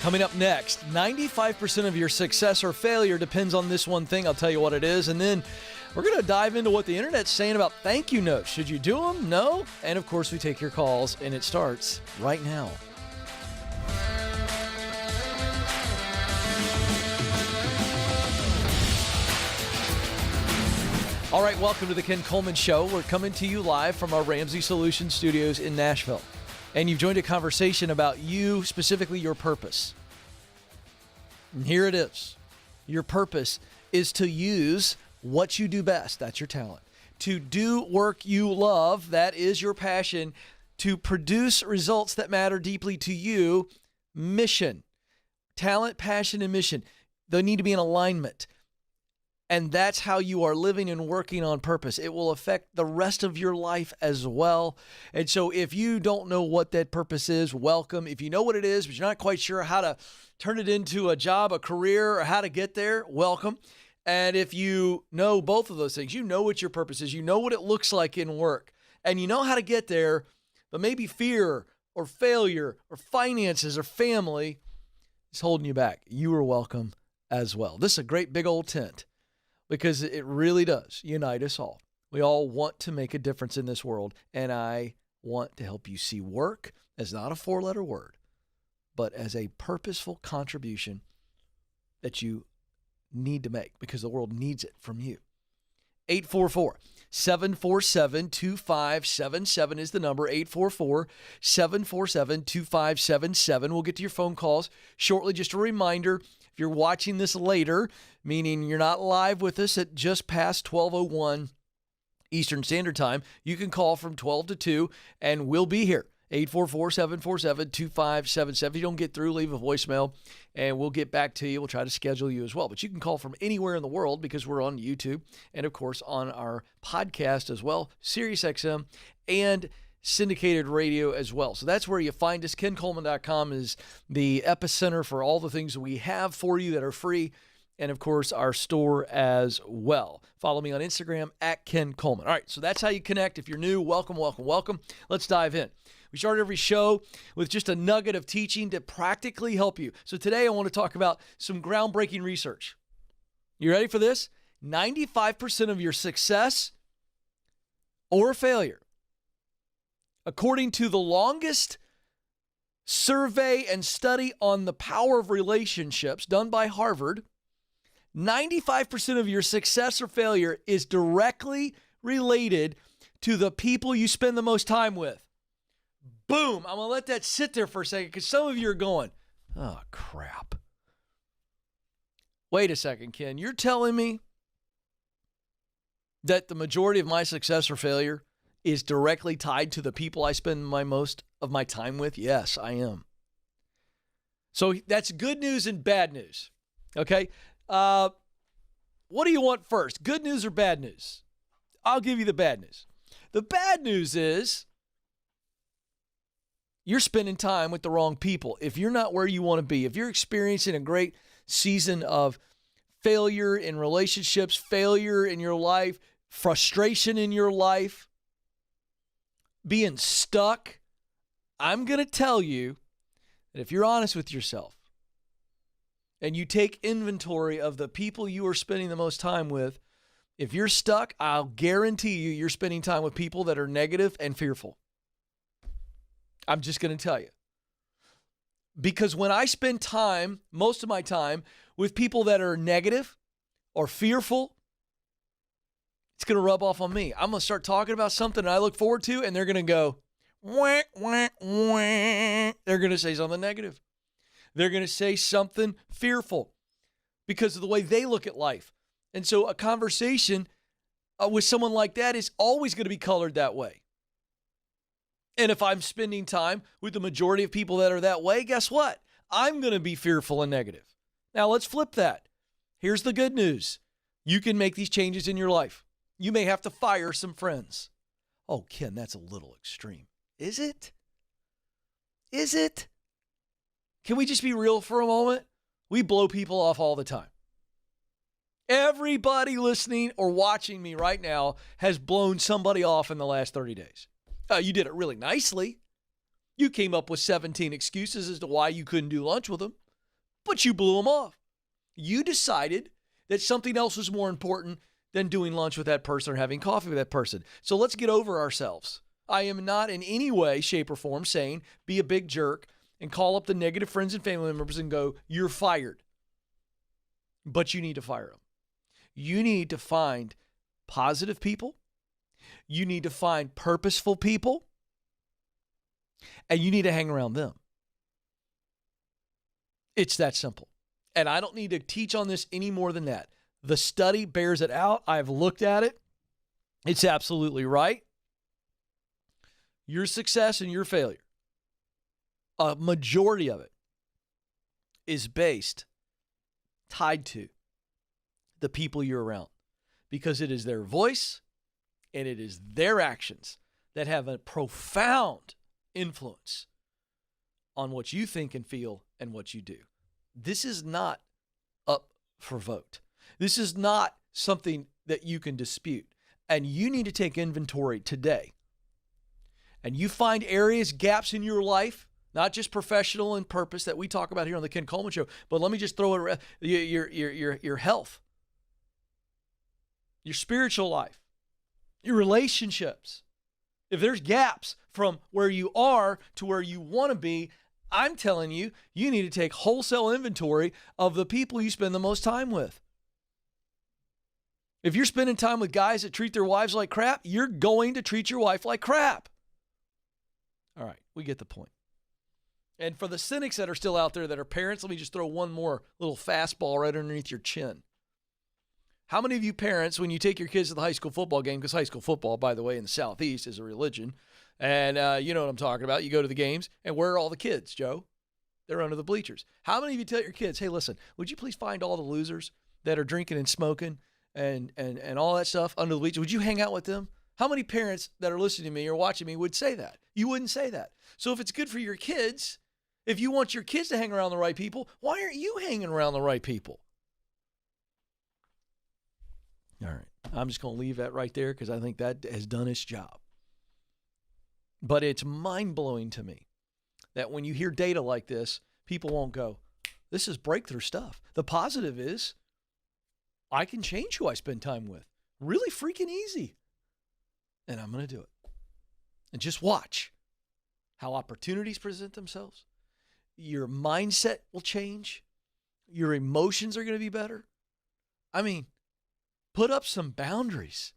Coming up next, 95% of your success or failure depends on this one thing. I'll tell you what it is. And then we're going to dive into what the internet's saying about thank you notes. Should you do them? No? And of course, we take your calls, and it starts right now. All right, welcome to the Ken Coleman Show. We're coming to you live from our Ramsey Solutions studios in Nashville. And you've joined a conversation about you, specifically your purpose. And here it is. Your purpose is to use what you do best. That's your talent. To do work you love. That is your passion. To produce results that matter deeply to you. Mission. Talent, passion, and mission. They need to be in alignment. And that's how you are living and working on purpose. It will affect the rest of your life as well. And so if you don't know what that purpose is, welcome. If you know what it is, but you're not quite sure how to turn it into a job, a career, or how to get there, welcome. And if you know both of those things, you know what your purpose is, you know what it looks like in work, and you know how to get there, but maybe fear or failure or finances or family is holding you back, you are welcome as well. This is a great big old tent. Because it really does unite us all. We all want to make a difference in this world, and I want to help you see work as not a four-letter word, but as a purposeful contribution that you need to make because the world needs it from you. 844-747-2577 is the number, 844-747-2577. We'll get to your phone calls shortly. Just a reminder, if you're watching this later, meaning you're not live with us at just past 12:01 Eastern Standard Time, you can call from 12 to 2, and we'll be here. 844-747-2577. If you don't get through, leave a voicemail, and we'll get back to you. We'll try to schedule you as well. But you can call from anywhere in the world because we're on YouTube and, of course, on our podcast as well, SiriusXM, and syndicated radio as well. So that's where you find us. KenColeman.com is the epicenter for all the things that we have for you that are free, and, of course, our store as well. Follow me on Instagram at Ken Coleman. All right, so that's how you connect. If you're new, welcome, welcome, welcome. Let's dive in. We start every show with just a nugget of teaching to practically help you. So today I want to talk about some groundbreaking research. You ready for this? 95% of your success or failure, according to the longest survey and study on the power of relationships done by Harvard, 95% of your success or failure is directly related to the people you spend the most time with. Boom. I'm going to let that sit there for a second because some of you are going, oh, crap. Wait a second, Ken. You're telling me that the majority of my success or failure is directly tied to the people I spend most of my time with? Yes, I am. So that's good news and bad news. Okay? What do you want first? Good news or bad news? I'll give you the bad news. The bad news is you're spending time with the wrong people. If you're not where you want to be, if you're experiencing a great season of failure in relationships, failure in your life, frustration in your life, being stuck, I'm going to tell you that if you're honest with yourself and you take inventory of the people you are spending the most time with, if you're stuck, I'll guarantee you're spending time with people that are negative and fearful. I'm just going to tell you. Because when I spend time, most of my time, with people that are negative or fearful, it's going to rub off on me. I'm going to start talking about something I look forward to, and they're going to go, wah, wah, wah. They're going to say something negative. They're going to say something fearful because of the way they look at life. And so a conversation with someone like that is always going to be colored that way. And if I'm spending time with the majority of people that are that way, guess what? I'm going to be fearful and negative. Now, let's flip that. Here's the good news. You can make these changes in your life. You may have to fire some friends. Oh, Ken, that's a little extreme. Is it? Is it? Can we just be real for a moment? We blow people off all the time. Everybody listening or watching me right now has blown somebody off in the last 30 days. You did it really nicely. You came up with 17 excuses as to why you couldn't do lunch with them. but you blew them off. You decided that something else was more important than doing lunch with that person or having coffee with that person. So let's get over ourselves. I am not in any way, shape, or form saying be a big jerk and call up the negative friends and family members and go, you're fired. But you need to fire them. You need to find positive people. You need to find purposeful people. And you need to hang around them. It's that simple. And I don't need to teach on this any more than that. The study bears it out. I've looked at it. It's absolutely right. Your success and your failure, a majority of it is tied to the people you're around, because it is their voice and it is their actions that have a profound influence on what you think and feel and what you do. This is not up for vote. This is not something that you can dispute. And you need to take inventory today. And you find areas, gaps in your life, not just professional and purpose that we talk about here on the Ken Coleman Show, but let me just throw it around, your health, your spiritual life, your relationships. If there's gaps from where you are to where you want to be, I'm telling you, you need to take wholesale inventory of the people you spend the most time with. If you're spending time with guys that treat their wives like crap, you're going to treat your wife like crap. All right, we get the point. And for the cynics that are still out there that are parents, let me just throw one more little fastball right underneath your chin. How many of you parents, when you take your kids to the high school football game, because high school football, by the way, in the Southeast is a religion, and you know what I'm talking about. You go to the games, and where are all the kids, Joe? They're under the bleachers. How many of you tell your kids, hey, listen, would you please find all the losers that are drinking and smoking and all that stuff under the bleachers? Would you hang out with them? How many parents that are listening to me or watching me would say that? You wouldn't say that. So if it's good for your kids, if you want your kids to hang around the right people, why aren't you hanging around the right people? All right. I'm just going to leave that right there because I think that has done its job. But it's mind-blowing to me that when you hear data like this, people won't go, this is breakthrough stuff. The positive is I can change who I spend time with. Really freaking easy. And I'm going to do it. And just watch how opportunities present themselves. Your mindset will change. Your emotions are going to be better. I mean, put up some boundaries.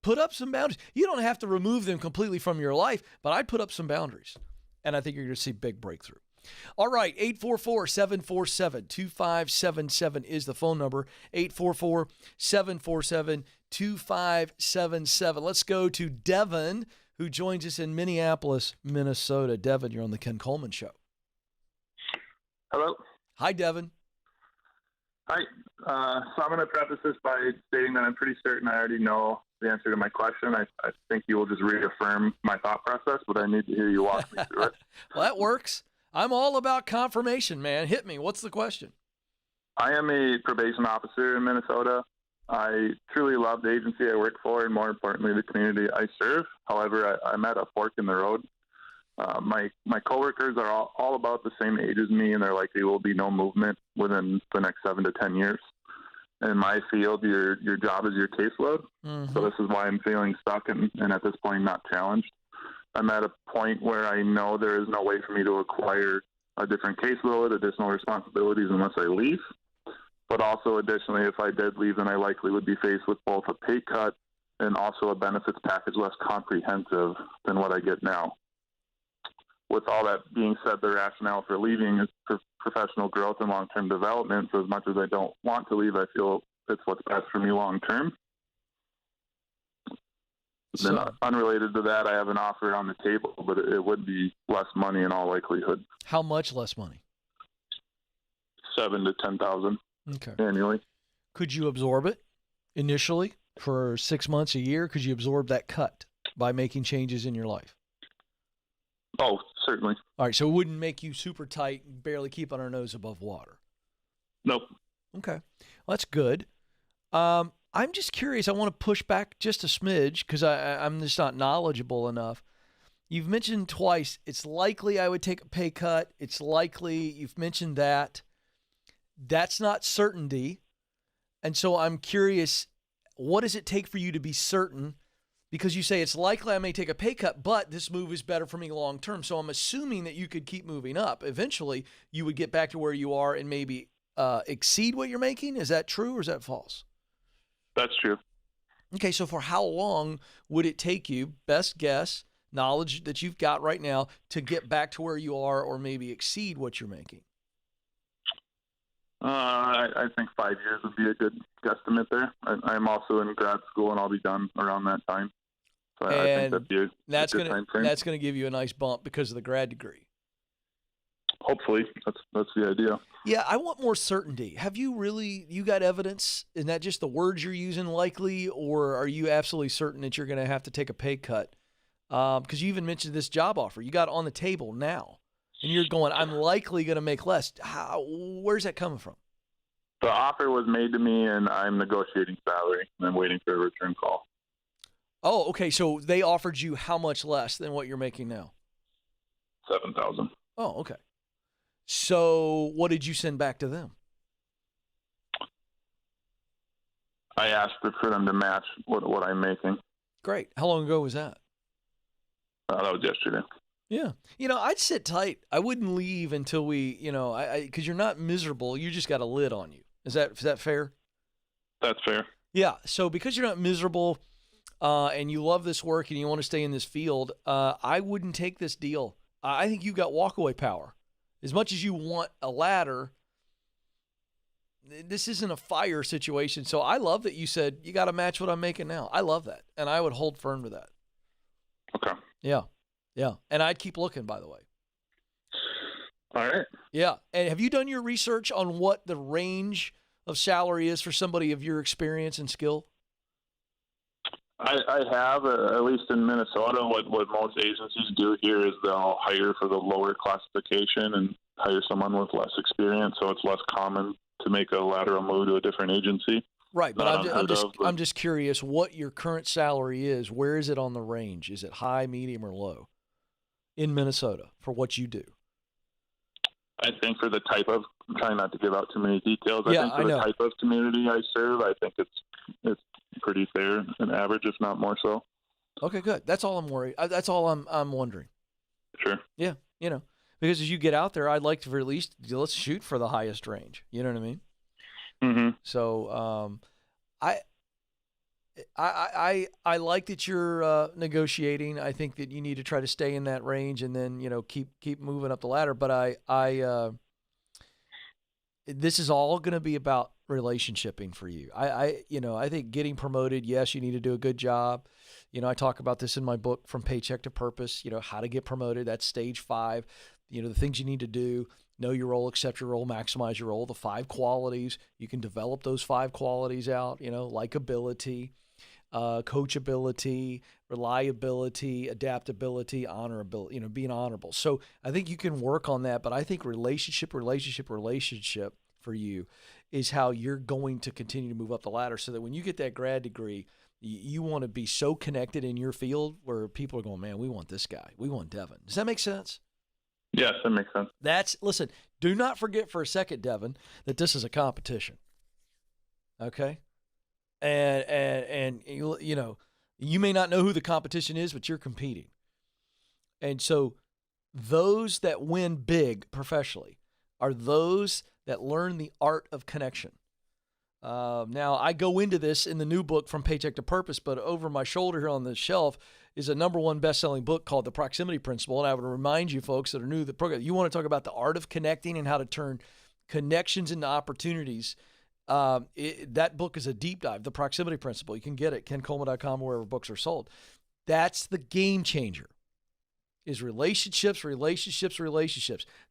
Put up some boundaries. You don't have to remove them completely from your life, but I'd put up some boundaries. And I think you're going to see big breakthrough. All right, 844-747-2577 is the phone number. 844-747-2577. Let's go to Devon, who joins us in Minneapolis, Minnesota. Devon, you're on the Ken Coleman Show. Hello. Hi, Devon. Hi. So I'm going to preface this by stating that I'm pretty certain I already know the answer to my question. I think you will just reaffirm my thought process, but I need to hear you walk me through it. Well, that works. I'm all about confirmation, man. Hit me. What's the question? I am a probation officer in Minnesota. I truly love the agency I work for, and more importantly, the community I serve. However, I'm at a fork in the road. My coworkers are all about the same age as me, and there likely will be no movement within the next 7 to 10 years. In my field, your job is your caseload. Mm-hmm. So this is why I'm feeling stuck and at this point not challenged. I'm at a point where I know there is no way for me to acquire a different caseload, additional responsibilities unless I leave. But also additionally, if I did leave, then I likely would be faced with both a pay cut and also a benefits package less comprehensive than what I get now. With all that being said, the rationale for leaving is professional growth and long-term development. So as much as I don't want to leave, I feel it's what's best for me long-term. So, then unrelated to that, I have an offer on the table, but it would be less money in all likelihood. How much less money? $7,000 to $10,000 annually. Could you absorb it initially for 6 months, a year? Could you absorb that cut by making changes in your life? Oh, certainly. All right, so it wouldn't make you super tight, barely keep on our nose above water. Nope. Okay, well, that's good. I'm just curious. I want to push back just a smidge because I'm just not knowledgeable enough. You've mentioned twice, it's likely I would take a pay cut. It's likely, you've mentioned that. That's not certainty. And so I'm curious, what does it take for you to be certain? Because you say it's likely I may take a pay cut, but this move is better for me long term. So I'm assuming that you could keep moving up. Eventually, you would get back to where you are and maybe exceed what you're making. Is that true or is that false? That's true. Okay, so for how long would it take you, best guess, knowledge that you've got right now, to get back to where you are or maybe exceed what you're making? I think 5 years would be a good guesstimate there. I'm also in grad school, and I'll be done around that time. So I think that'd be a good time frame. That's going to give you a nice bump because of the grad degree. Hopefully, that's the idea. Yeah, I want more certainty. Have you got evidence? Is that just the words you're using, likely, or are you absolutely certain that you're going to have to take a pay cut? Because you even mentioned this job offer you got on the table now, and you're going, I'm likely going to make less. Where's that coming from? The offer was made to me, and I'm negotiating salary, and I'm waiting for a return call. Oh, okay. So they offered you how much less than what you're making now? $7,000. Oh, okay. So what did you send back to them? I asked for them to match what I'm making. Great. How long ago was that? That was yesterday. Yeah. I'd sit tight. I wouldn't leave until we, because you're not miserable. You just got a lid on you. Is that fair? That's fair. Yeah. So because you're not miserable and you love this work and you want to stay in this field, I wouldn't take this deal. I think you've got walkaway power. As much as you want a ladder, this isn't a fire situation. So I love that you said you got to match what I'm making now. I love that. And I would hold firm to that. Okay. Yeah. Yeah. And I'd keep looking, by the way. All right. Yeah. And have you done your research on what the range of salary is for somebody of your experience and skill? I have, at least in Minnesota, what most agencies do here is they'll hire for the lower classification and hire someone with less experience, so it's less common to make a lateral move to a different agency. Right, but I'm just curious what your current salary is. Where is it on the range? Is it high, medium, or low in Minnesota for what you do? I think for the type of, I'm trying not to give out too many details. I think for the type of community I serve, I think it's pretty fair and average, if not more so. Okay, good. That's all I'm worried. That's all I'm wondering. Sure. Yeah, because as you get out there, I'd like to at least let's shoot for the highest range. You know what I mean? Mm-hmm. So, I like that you're negotiating. I think that you need to try to stay in that range and then keep moving up the ladder. But this is all going to be about relationshiping for you. I think getting promoted, yes, you need to do a good job. I talk about this in my book, From Paycheck to Purpose, how to get promoted. That's stage 5. The things you need to do: know your role, accept your role, maximize your role, the 5 qualities. You can develop those 5 qualities out, likability, coachability, reliability, adaptability, honorability, being honorable. So I think you can work on that, but I think relationship for you is how you're going to continue to move up the ladder, so that when you get that grad degree, you want to be so connected in your field where people are going, man, we want this guy. We want Devon. Does that make sense? Yes, that makes sense. Listen, do not forget for a second, Devon, that this is a competition. Okay? And you may not know who the competition is, but you're competing. And so those that win big professionally are those that learn the art of connection. Now, I go into this in the new book, From Paycheck to Purpose, but over my shoulder here on the shelf is a #1 best-selling book called The Proximity Principle. And I would remind you folks that are new to the program, you want to talk about the art of connecting and how to turn connections into opportunities. That book is a deep dive, The Proximity Principle. You can get it, KenColeman.com, wherever books are sold. That's the game changer, is relationships.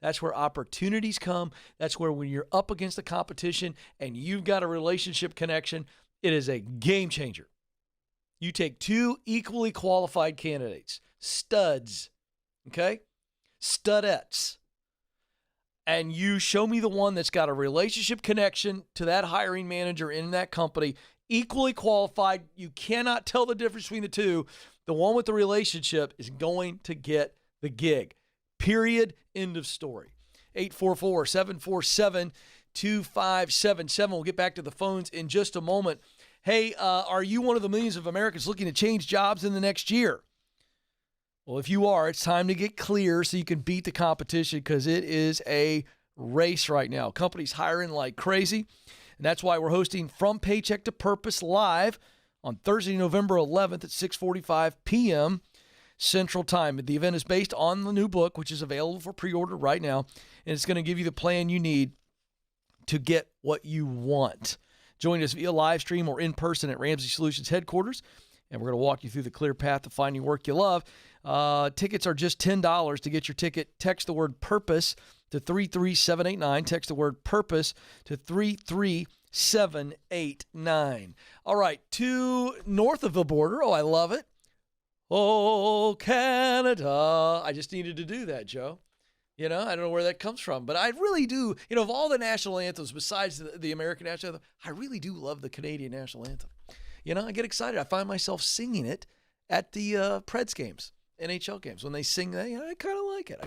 That's where opportunities come. That's where when you're up against the competition and you've got a relationship connection, it is a game changer. You take 2 equally qualified candidates, studs, okay? Studettes. And you show me the one that's got a relationship connection to that hiring manager in that company, equally qualified. You cannot tell the difference between the two. The one with the relationship is going to get the gig. Period. End of story. 844-747-2577. We'll get back to the phones in just a moment. Hey, are you one of the millions of Americans looking to change jobs in the next year? Well, if you are, it's time to get clear so you can beat the competition, because it is a race right now. Companies hiring like crazy, and that's why we're hosting From Paycheck to Purpose live on Thursday, November 11th at 6:45 p.m. Central Time. The event is based on the new book, which is available for pre-order right now, and it's going to give you the plan you need to get what you want. Join us via live stream or in person at Ramsey Solutions headquarters, and we're going to walk you through the clear path to finding work you love. Tickets are just $10. To get your ticket, text the word PURPOSE to 33789. Text the word PURPOSE to 33789. All right, to north of the border. Oh, I love it. Oh, Canada. I just needed to do that, Joe. I don't know where that comes from, but I really do. Of all the national anthems besides the American national anthem, I really do love the Canadian national anthem. I get excited. I find myself singing it at the Preds games, NHL games. When they sing that, I kind of like it.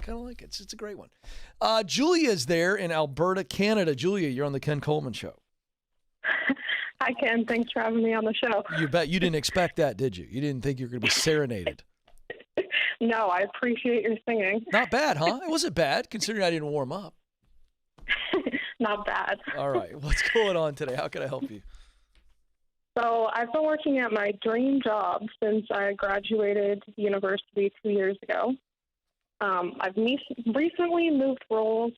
It's a great one. Julia's there in Alberta, Canada. Julia, you're on the Ken Coleman Show. Hi, Ken. Thanks for having me on the show. You bet. You didn't expect that, did you? You didn't think you were going to be serenaded. No, I appreciate your singing. Not bad, huh? It wasn't bad, considering I didn't warm up. Not bad. All right. What's going on today? How can I help you? So I've been working at my dream job since I graduated university 2 years ago. I've recently moved roles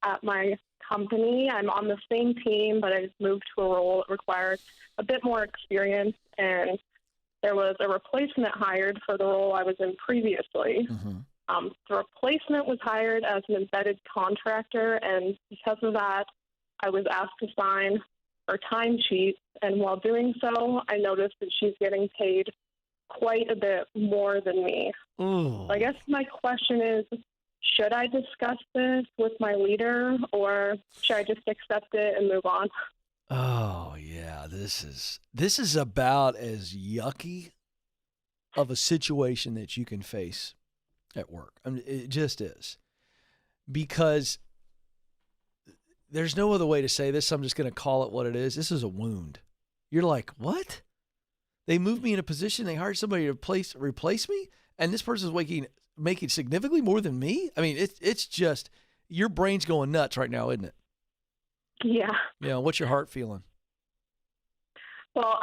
at my company. I'm on the same team, but I just moved to a role that required a bit more experience, and there was a replacement hired for the role I was in previously. Mm-hmm. The replacement was hired as an embedded contractor, and because of that, I was asked to sign her timesheet, and while doing so, I noticed that she's getting paid quite a bit more than me. Ooh. So I guess my question is, should I discuss this with my leader, or should I just accept it and move on? Oh, yeah. This is about as yucky of a situation that you can face at work. I mean, it just is. Because there's no other way to say this. I'm just going to call it what it is. This is a wound. You're like, what? They moved me in a position. They hired somebody to replace me, and this person's making significantly more than me? I mean, it's just, your brain's going nuts right now, isn't it? Yeah. What's your heart feeling? Well,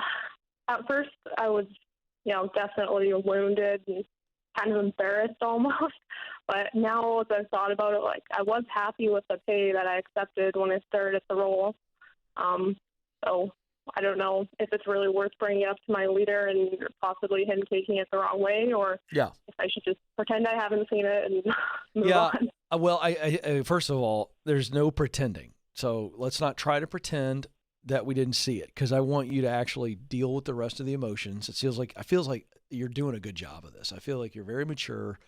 at first I was, definitely wounded and kind of embarrassed almost. But now as I've thought about it, I was happy with the pay that I accepted when I started the role. So I don't know if it's really worth bringing up to my leader and possibly him taking it the wrong way, or if I should just pretend I haven't seen it and move on. Well, I first of all, there's no pretending. So let's not try to pretend that we didn't see it, because I want you to actually deal with the rest of the emotions. It feels like you're doing a good job of this. I feel like you're very mature.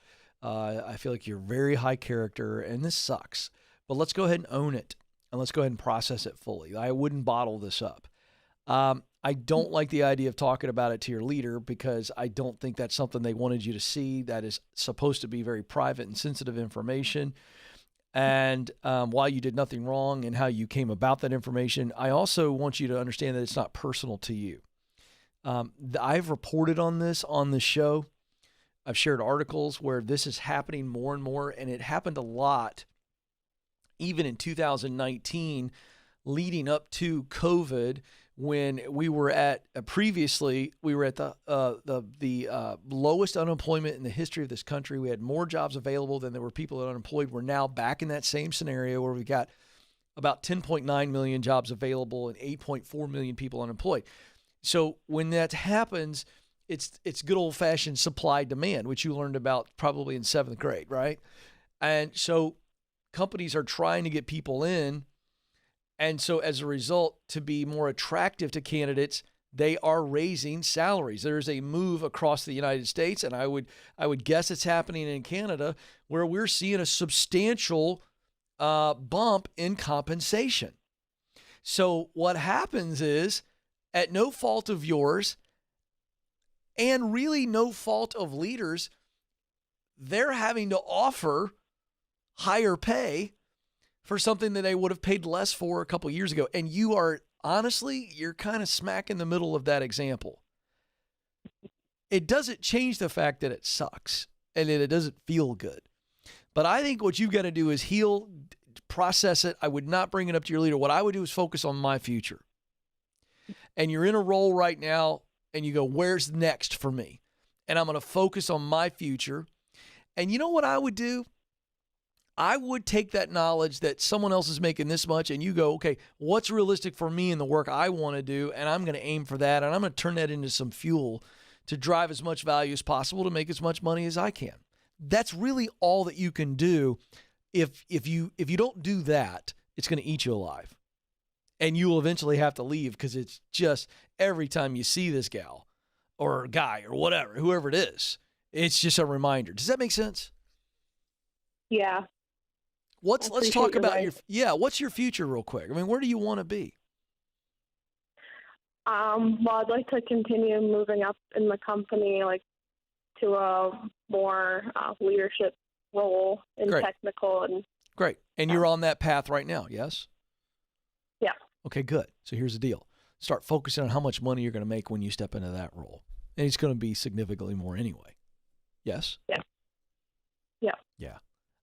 I feel like you're very high character, and this sucks. But let's go ahead and own it, and let's go ahead and process it fully. I wouldn't bottle this up. I don't like the idea of talking about it to your leader, because I don't think that's something they wanted you to see. That is supposed to be very private and sensitive information. And while you did nothing wrong and how you came about that information, I also want you to understand that it's not personal to you. I've reported on this on the show. I've shared articles where this is happening more and more, and it happened a lot even in 2019 leading up to COVID, when we were at previously we were at the lowest unemployment in the history of this country. We had more jobs available than there were people unemployed. We're now back in that same scenario where we got about 10.9 million jobs available and 8.4 million people unemployed. So when that happens, it's good old fashioned supply demand, which you learned about probably in 7th grade, right? And so companies are trying to get people in. And so as a result, to be more attractive to candidates, they are raising salaries. There's a move across the United States, and I would guess it's happening in Canada, where we're seeing a substantial bump in compensation. So what happens is, at no fault of yours, And really no fault of leaders. They're having to offer higher pay for something that they would have paid less for a couple years ago. And you are, honestly, you're kind of smack in the middle of that example. It doesn't change the fact that it sucks and that it doesn't feel good. But I think what you've got to do is heal, process it. I would not bring it up to your leader. What I would do is focus on my future. And you're in a role right now and you go, where's next for me? And I'm going to focus on my future. And you know what I would do? I would take that knowledge that someone else is making this much and you go, okay, what's realistic for me in the work I want to do? And I'm going to aim for that. And I'm going to turn that into some fuel to drive as much value as possible to make as much money as I can. That's really all that you can do. If you don't do that, it's going to eat you alive. And you will eventually have to leave because it's just every time you see this gal or guy or whatever, whoever it is, it's just a reminder. Does that make sense? Yeah. Let's talk about what's your future real quick? I mean, where do you want to be? Well, I'd like to continue moving up in the company, like to a more leadership role in technical and. Great. And you're on that path right now, yes? Yeah. Okay, good. So here's the deal. Start focusing on how much money you're going to make when you step into that role. And it's going to be significantly more anyway. Yes? Yeah. Yeah. Yeah.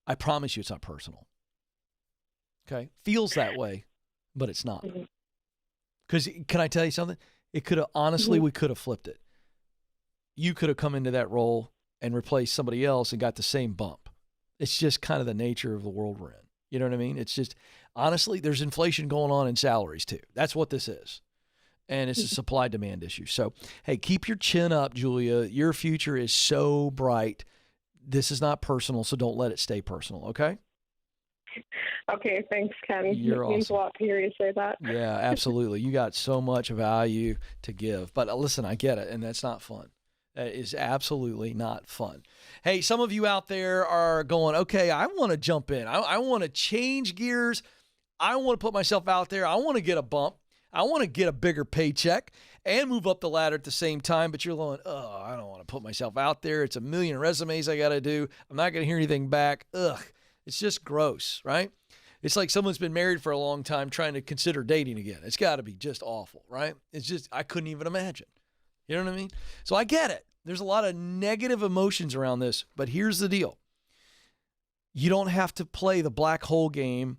I promise you it's not personal. Okay? Feels that way, but it's not. Because can I tell you something? It could have, honestly, we could have flipped it. You could have come into that role and replaced somebody else and got the same bump. It's just kind of the nature of the world we're in. You know what I mean? It's just, honestly, there's inflation going on in salaries too. That's what this is. And it's a supply-demand issue. So, hey, keep your chin up, Julia. Your future is so bright. This is not personal, so don't let it stay personal, okay? Okay, thanks, Ken. You're It means awesome. a lot to hear you say that. Yeah, absolutely. You got so much value to give. But listen, I get it, and that's not fun. That is absolutely not fun. Hey, some of you out there are going, okay, I want to jump in. I want to change gears. I want to put myself out there. I want to get a bump. I want to get a bigger paycheck and move up the ladder at the same time. But you're going, oh, I don't want to put myself out there. It's a million resumes I got to do. I'm not going to hear anything back. Ugh, it's just gross, right? It's like someone's been married for a long time trying to consider dating again. It's got to be just awful, right? It's just, I couldn't even imagine. You know what I mean? So I get it. There's a lot of negative emotions around this, but here's the deal. You don't have to play the black hole game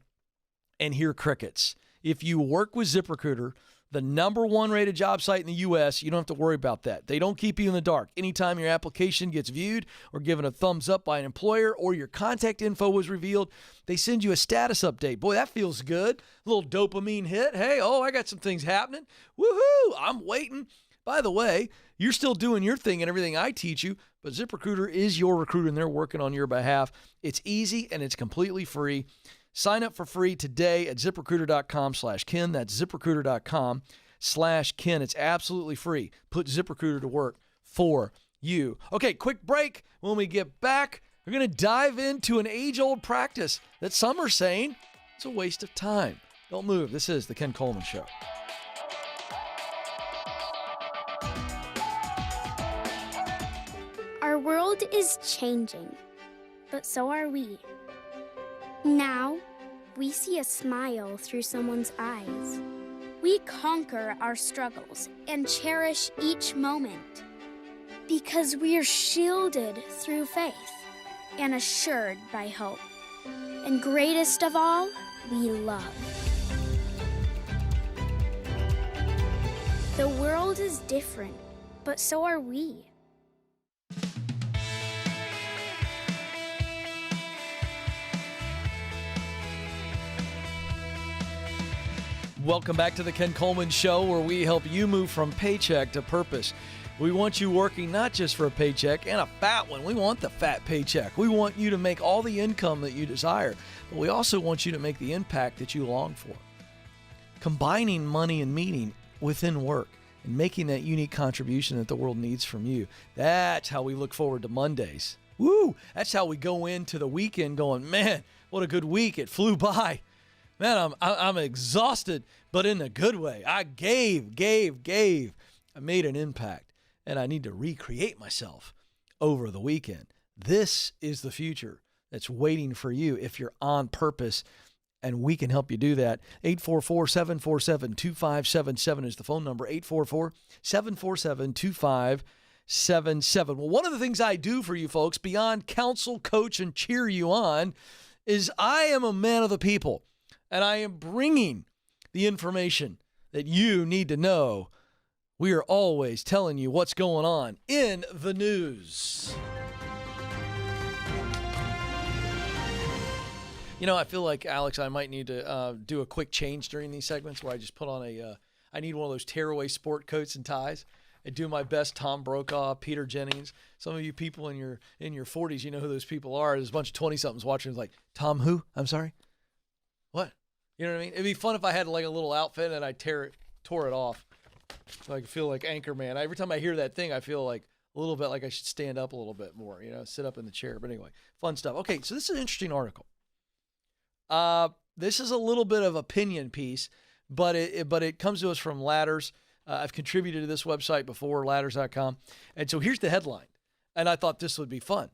and hear crickets. If you work with ZipRecruiter, the #1 rated job site in the U.S., you don't have to worry about that. They don't keep you in the dark. Anytime your application gets viewed or given a thumbs up by an employer or your contact info was revealed, they send you a status update. Boy, that feels good. A little dopamine hit. Hey, I got some things happening. Woohoo, I'm waiting. By the way, you're still doing your thing and everything I teach you, but ZipRecruiter is your recruiter and they're working on your behalf. It's easy and it's completely free. Sign up for free today at ZipRecruiter.com/Ken. That's ZipRecruiter.com/Ken. It's absolutely free. Put ZipRecruiter to work for you. Okay, quick break. When we get back, we're going to dive into an age-old practice that some are saying it's a waste of time. Don't move. This is the Ken Coleman Show. Our world is changing, but so are we. Now, we see a smile through someone's eyes. We conquer our struggles and cherish each moment because we're shielded through faith and assured by hope. And greatest of all, we love. The world is different, but so are we. Welcome back to the Ken Coleman Show, where we help you move from paycheck to purpose. We want you working not just for a paycheck and a fat one. We want the fat paycheck. We want you to make all the income that you desire, but we also want you to make the impact that you long for. Combining money and meaning within work and making that unique contribution that the world needs from you. That's how we look forward to Mondays. Woo! That's how we go into the weekend going, man, what a good week. It flew by. Man, I'm exhausted, but in a good way. I gave. I made an impact. and I need to recreate myself over the weekend. This is the future that's waiting for you if you're on purpose, and we can help you do that. 844-747-2577 is the phone number, 844-747-2577. Well, one of the things I do for you folks, beyond counsel, coach, and cheer you on, is I am a man of the people, and I am bringing the information that you need to know. We are always telling you what's going on in the news. You know, I feel like, Alex, I might need to do a quick change during these segments where I just put on I need one of those tearaway sport coats and ties. I do my best Tom Brokaw, Peter Jennings. Some of you people in your 40s, you know who those people are. There's a bunch of 20-somethings watching. It's like, Tom who? I'm sorry? What? You know what I mean? It'd be fun if I had like a little outfit and I tore it off. So I feel like Anchorman. Every time I hear that thing, I feel like a little bit like I should stand up a little bit more, sit up in the chair. But anyway, fun stuff. Okay, so this is an interesting article. This is a little bit of opinion piece, but it comes to us from Ladders. I've contributed to this website before, ladders.com. And so here's the headline. And I thought this would be fun.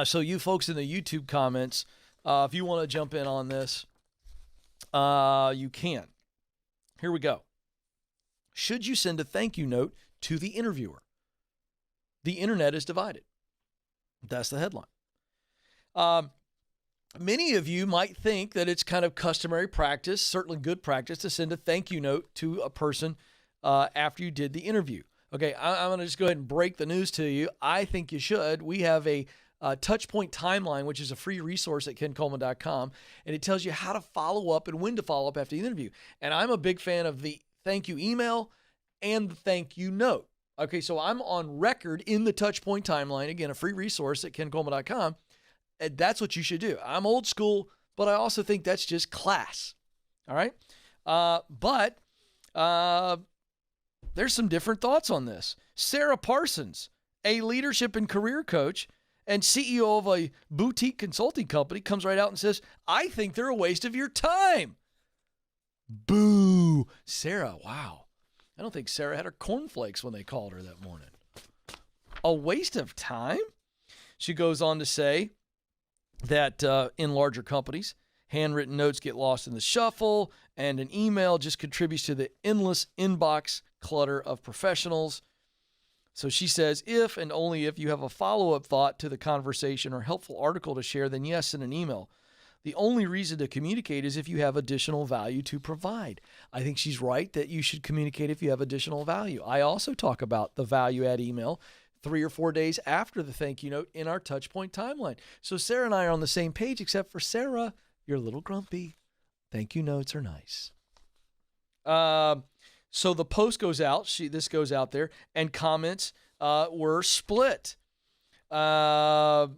So you folks in the YouTube comments, if you want to jump in on this, you can. Here we go. Should you send a thank you note to the interviewer? The internet is divided. That's the headline. Many of you might think that it's kind of customary practice, certainly good practice, to send a thank you note to a person after you did the interview. Okay, I'm going to just go ahead and break the news to you. I think you should. We have a Touchpoint Timeline, which is a free resource at kencoleman.com, and it tells you how to follow up and when to follow up after the interview. And I'm a big fan of the thank you email and the thank you note. Okay, so I'm on record in the Touchpoint Timeline, again, a free resource at kencoleman.com. And that's what you should do. I'm old school, but I also think that's just class. All right? But there's some different thoughts on this. Sarah Parsons, a leadership and career coach and CEO of a boutique consulting company, comes right out and says, I think they're a waste of your time. Boo. Sarah, wow. I don't think Sarah had her cornflakes when they called her that morning. A waste of time? She goes on to say that in larger companies, handwritten notes get lost in the shuffle, and an email just contributes to the endless inbox clutter of professionals. So she says, if and only if you have a follow-up thought to the conversation or helpful article to share, then yes, in an email. The only reason to communicate is if you have additional value to provide. I think she's right that you should communicate if you have additional value. I also talk about the value-add email 3 or 4 days after the thank you note in our Touchpoint Timeline. So Sarah and I are on the same page, except for Sarah, you're a little grumpy. Thank you notes are nice. So the post goes out. This goes out there, and comments were split. And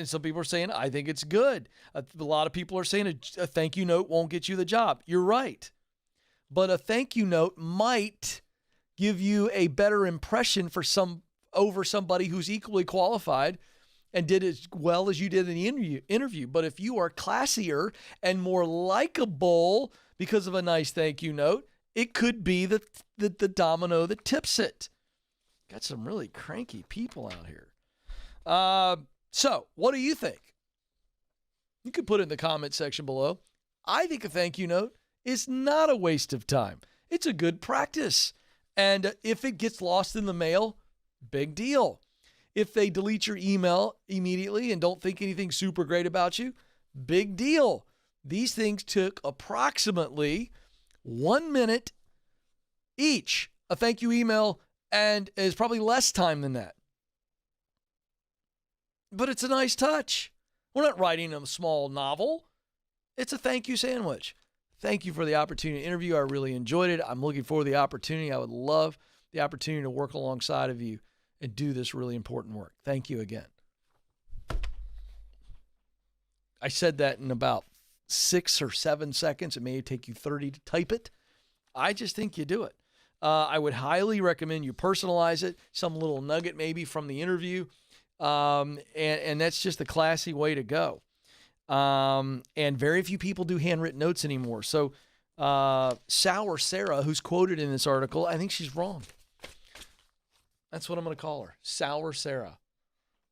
some people are saying, I think it's good. A lot of people are saying a thank you note won't get you the job. You're right. But a thank you note might give you a better impression over somebody who's equally qualified and did as well as you did in the interview. But if you are classier and more likable because of a nice thank you note, it could be the domino that tips it. Got some really cranky people out here. So what do you think? You can put it in the comment section below. I think a thank you note is not a waste of time. It's a good practice. And if it gets lost in the mail, big deal. If they delete your email immediately and don't think anything super great about you, big deal. These things took approximately 1 minute each. A thank you email, and is probably less time than that. But it's a nice touch. We're not writing a small novel. It's a thank you sandwich. Thank you for the opportunity to interview. I really enjoyed it. I'm looking forward to the opportunity. I would love the opportunity to work alongside of you and do this really important work. Thank you again. I said that in about 6 or 7 seconds. It may take you 30 to type it. I just think you do it. I would highly recommend you personalize it, some little nugget maybe from the interview. And that's just the classy way to go. And very few people do handwritten notes anymore. So Sour Sarah, who's quoted in this article, I think she's wrong. That's what I'm going to call her, Sour Sarah.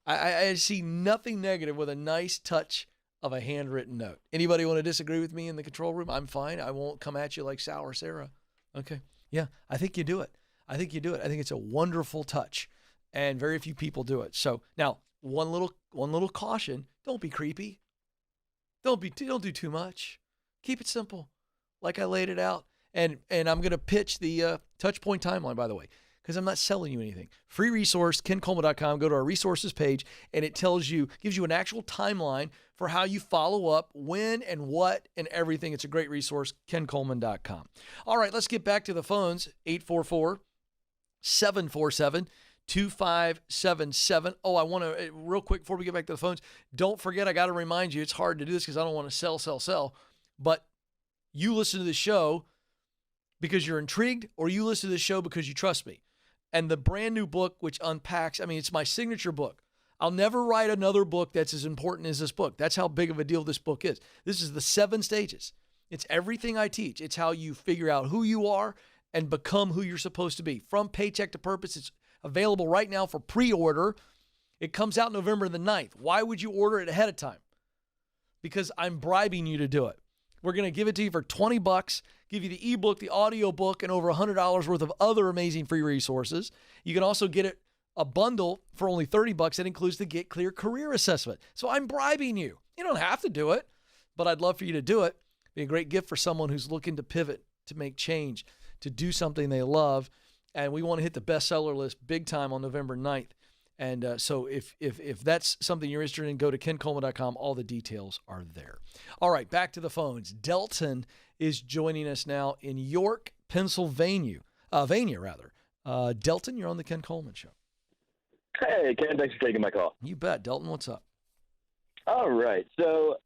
I see nothing negative with a nice touch of a handwritten note. Anybody want to disagree with me in the control room? I'm fine. I won't come at you like Sour Sarah. Okay. Yeah, I think you do it. I think it's a wonderful touch, and very few people do it. So now, one little caution: don't be creepy. Don't do too much. Keep it simple, like I laid it out. And I'm going to pitch the touch point timeline, by the way, because I'm not selling you anything. Free resource, kencoleman.com. Go to our resources page, and it gives you an actual timeline for how you follow up, when and what and everything. It's a great resource, kencoleman.com. All right, let's get back to the phones. 844-747-2577. Oh, I want to, real quick before we get back to the phones, don't forget, I got to remind you, it's hard to do this because I don't want to sell, but you listen to the show because you're intrigued, or you listen to the show because you trust me. And the brand new book, which unpacks, it's my signature book. I'll never write another book that's as important as this book. That's how big of a deal this book is. This is the 7 stages. It's everything I teach. It's how you figure out who you are and become who you're supposed to be. From Paycheck to Purpose, it's available right now for pre-order. It comes out November the 9th. Why would you order it ahead of time? Because I'm bribing you to do it. We're going to give it to you for $20, give you the ebook, the audio book, and over $100 worth of other amazing free resources. You can also get it a bundle for only $30 that includes the Get Clear Career Assessment. So I'm bribing you. You don't have to do it, but I'd love for you to do it. It'd be a great gift for someone who's looking to pivot, to make change, to do something they love. And we want to hit the bestseller list big time on November 9th. And so if that's something you're interested in, go to kencoleman.com. All the details are there. All right, back to the phones. Dalton is joining us now in York, Pennsylvania. Dalton, you're on the Ken Coleman Show. Hey, Ken, thanks for taking my call. You bet. Dalton, what's up? All right. So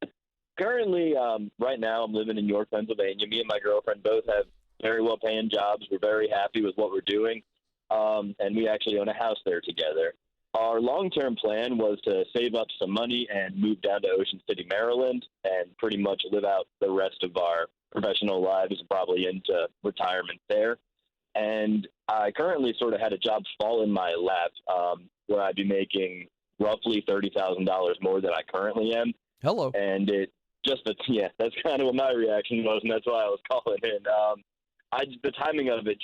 currently, right now, I'm living in York, Pennsylvania. Me and my girlfriend both have very well-paying jobs. We're very happy with what we're doing, and we actually own a house there together. Our long-term plan was to save up some money and move down to Ocean City, Maryland, and pretty much live out the rest of our professional lives, probably into retirement there. And I currently sort of had a job fall in my lap where I'd be making roughly $30,000 more than I currently am. Hello. And that's kind of what my reaction was, and that's why I was calling in. The timing of it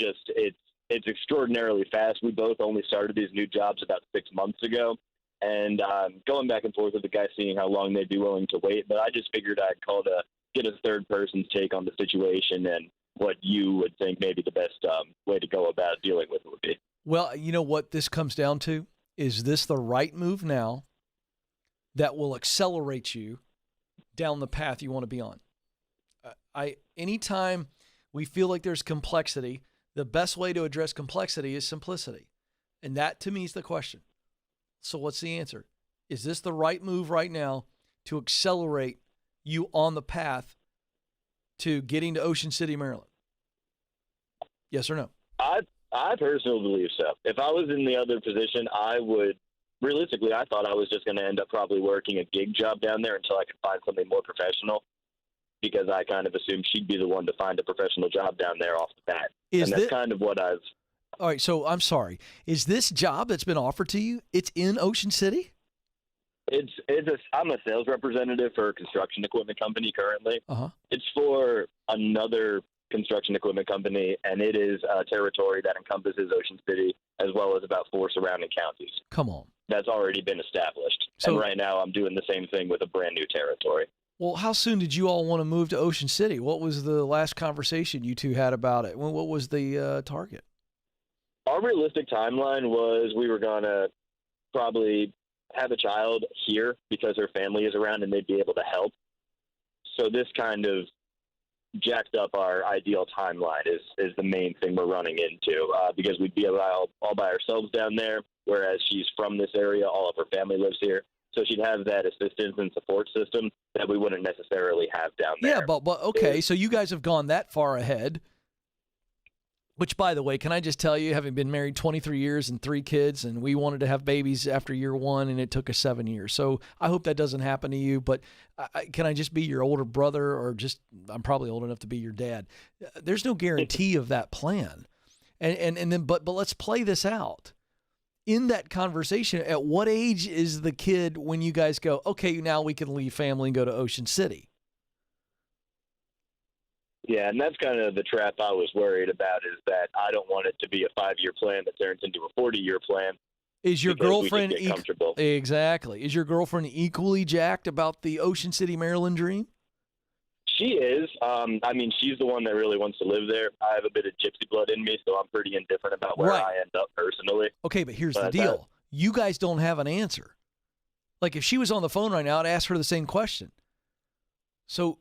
it's extraordinarily fast. We both only started these new jobs about 6 months ago, and going back and forth with the guy, seeing how long they'd be willing to wait. But I just figured I'd call to get a third person's take on the situation and what you would think maybe the best way to go about dealing with it would be. Well, you know what this comes down to? Is this the right move now that will accelerate you down the path you want to be on? Anytime we feel like there's complexity, the best way to address complexity is simplicity. And that, to me, is the question. So what's the answer? Is this the right move right now to accelerate you on the path to getting to Ocean City, Maryland? Yes or no? I personally believe so. If I was in the other position, I would, realistically, I thought I was just going to end up probably working a gig job down there until I could find something more professional, because I kind of assumed she'd be the one to find a professional job down there off the bat. That's kind of what I've... All right, so I'm sorry. Is this job that's been offered to you, it's in Ocean City? I'm a sales representative for a construction equipment company currently. Uh-huh. It's for another construction equipment company, and it is a territory that encompasses Ocean City as well as about 4 surrounding counties. Come on. That's already been established. So, and right now I'm doing the same thing with a brand new territory. Well, how soon did you all want to move to Ocean City? What was the last conversation you two had about it? What was the target? Our realistic timeline was we were going to probably have a child here because her family is around and they'd be able to help. So this kind of jacked up our ideal timeline is the main thing we're running into because we'd be all by ourselves down there, whereas she's from this area. All of her family lives here. So she'd have that assistance and support system that we wouldn't necessarily have down there. Yeah, but okay, so you guys have gone that far ahead, which, by the way, can I just tell you, having been married 23 years and 3 kids, and we wanted to have babies after year 1, and it took us 7 years. So I hope that doesn't happen to you, but can I just be your older brother, or I'm probably old enough to be your dad. There's no guarantee of that plan. And then, but let's play this out. in that conversation, at what age is the kid when you guys go, okay, now we can leave family and go to Ocean City? Yeah, and that's kind of the trap I was worried about, is that I don't want it to be a 5-year plan that turns into a 40-year plan. Is your girlfriend comfortable? Exactly. Is your girlfriend equally jacked about the Ocean City, Maryland dream? She is. I mean, she's the one that really wants to live there. I have a bit of gypsy blood in me, so I'm pretty indifferent about where I end up personally. Okay, but here's the deal. You guys don't have an answer. Like, if she was on the phone right now, I'd ask her the same question. So,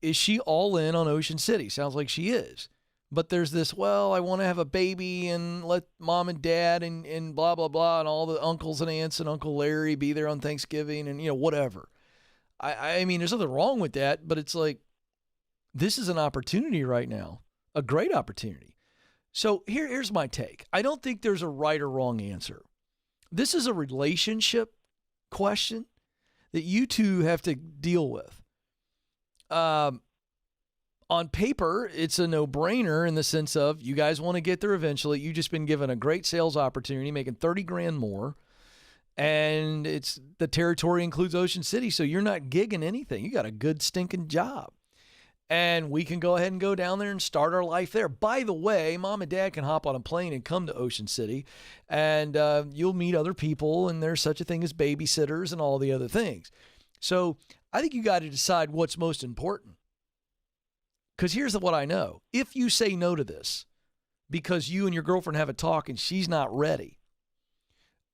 is she all in on Ocean City? Sounds like she is. But there's this, well, I want to have a baby and let mom and dad and blah, blah, blah, and all the uncles and aunts and Uncle Larry be there on Thanksgiving and, whatever. I mean, there's nothing wrong with that, but it's like, this is an opportunity right now, a great opportunity. So here's my take. I don't think there's a right or wrong answer. This is a relationship question that you two have to deal with. On paper, it's a no-brainer in the sense of you guys want to get there eventually. You've just been given a great sales opportunity, making $30,000 more. And it's the territory includes Ocean City, so you're not gigging anything. You got a good stinking job. And we can go ahead and go down there and start our life there. By the way, mom and dad can hop on a plane and come to Ocean City, and you'll meet other people, and there's such a thing as babysitters and all the other things. So I think you got to decide what's most important. Because here's what I know. If you say no to this because you and your girlfriend have a talk and she's not ready,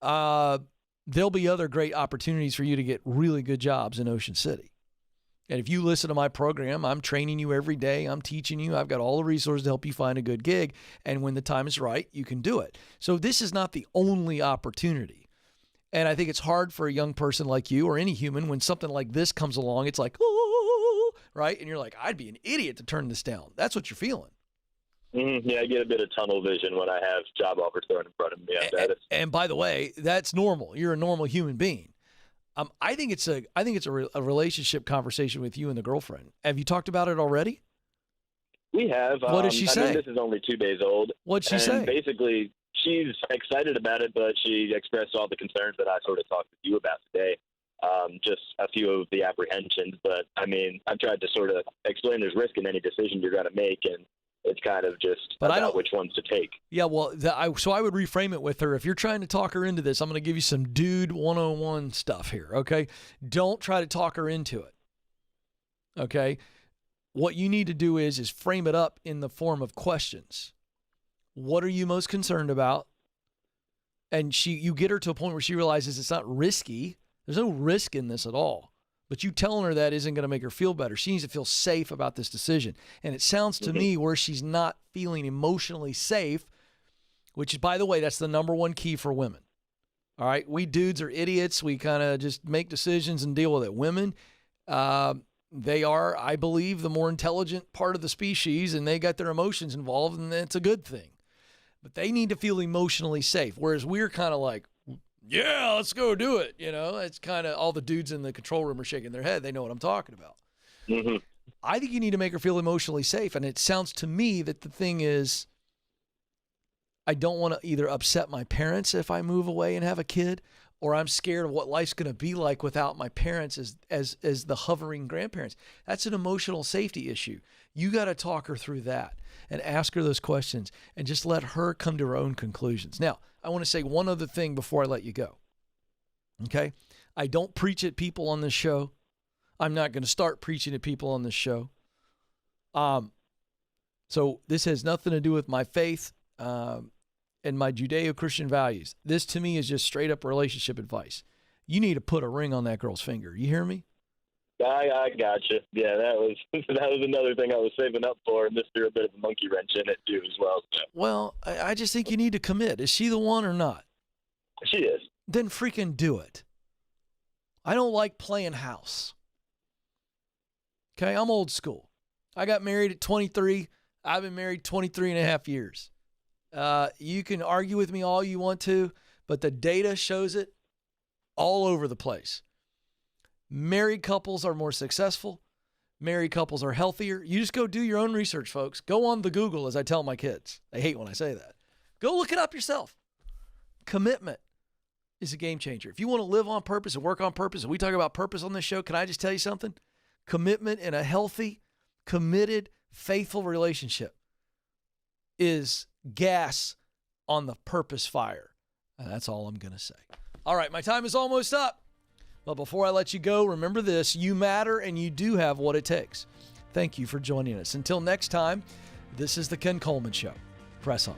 there'll be other great opportunities for you to get really good jobs in Ocean City. And if you listen to my program, I'm training you every day. I'm teaching you. I've got all the resources to help you find a good gig. And when the time is right, you can do it. So this is not the only opportunity. And I think it's hard for a young person like you or any human when something like this comes along. It's like, oh, right? And you're like, I'd be an idiot to turn this down. That's what you're feeling. Yeah, I get a bit of tunnel vision when I have job offers thrown in front of me. And by the way, that's normal. You're a normal human being. I think it's a relationship conversation with you and the girlfriend. Have you talked about it already? We have. What did she say? I mean, this is only 2 days old. What'd she say? Basically, she's excited about it, but she expressed all the concerns that I sort of talked with you about today. Just a few of the apprehensions, but I mean, I've tried to sort of explain there's risk in any decision you're going to make, and it's kind of just about which ones to take. Yeah, well, so I would reframe it with her. If you're trying to talk her into this, I'm going to give you some dude 101 stuff here, okay? Don't try to talk her into it, okay? What you need to do is frame it up in the form of questions. What are you most concerned about? And you get her to a point where she realizes it's not risky. There's no risk in this at all. But you telling her that isn't going to make her feel better. She needs to feel safe about this decision. And it sounds to me where she's not feeling emotionally safe, which is, by the way, that's the number one key for women. All right? We dudes are idiots. We kind of just make decisions and deal with it. Women, they are, I believe, the more intelligent part of the species, and they got their emotions involved, and that's a good thing. But they need to feel emotionally safe, whereas we're kind of like, yeah, let's go do it. It's kind of all the dudes in the control room are shaking their head. They know what I'm talking about. Mm-hmm. I think you need to make her feel emotionally safe. And it sounds to me that the thing is, I don't want to either upset my parents if I move away and have a kid, or I'm scared of what life's going to be like without my parents as the hovering grandparents. That's an emotional safety issue. You got to talk her through that and ask her those questions and just let her come to her own conclusions. Now, I want to say one other thing before I let you go. Okay? I don't preach at people on this show. I'm not going to start preaching at people on this show. So this has nothing to do with my faith and my Judeo-Christian values. This to me is just straight up relationship advice. You need to put a ring on that girl's finger. You hear me? I gotcha. Yeah, that was another thing I was saving up for, and this threw a bit of a monkey wrench in it too as well. So. Well, I just think you need to commit. Is she the one or not? She is. Then freaking do it. I don't like playing house. Okay, I'm old school. I got married at 23. I've been married 23 and a half years. You can argue with me all you want to, but the data shows it all over the place. Married couples are more successful. Married couples are healthier. You just go do your own research, folks. Go on the Google, as I tell my kids. They hate when I say that. Go look it up yourself. Commitment is a game changer. If you want to live on purpose and work on purpose, and we talk about purpose on this show, can I just tell you something? Commitment in a healthy, committed, faithful relationship is gas on the purpose fire. And that's all I'm going to say. All right, my time is almost up. But before I let you go, remember this: you matter and you do have what it takes. Thank you for joining us. Until next time, this is the Ken Coleman Show. Press on.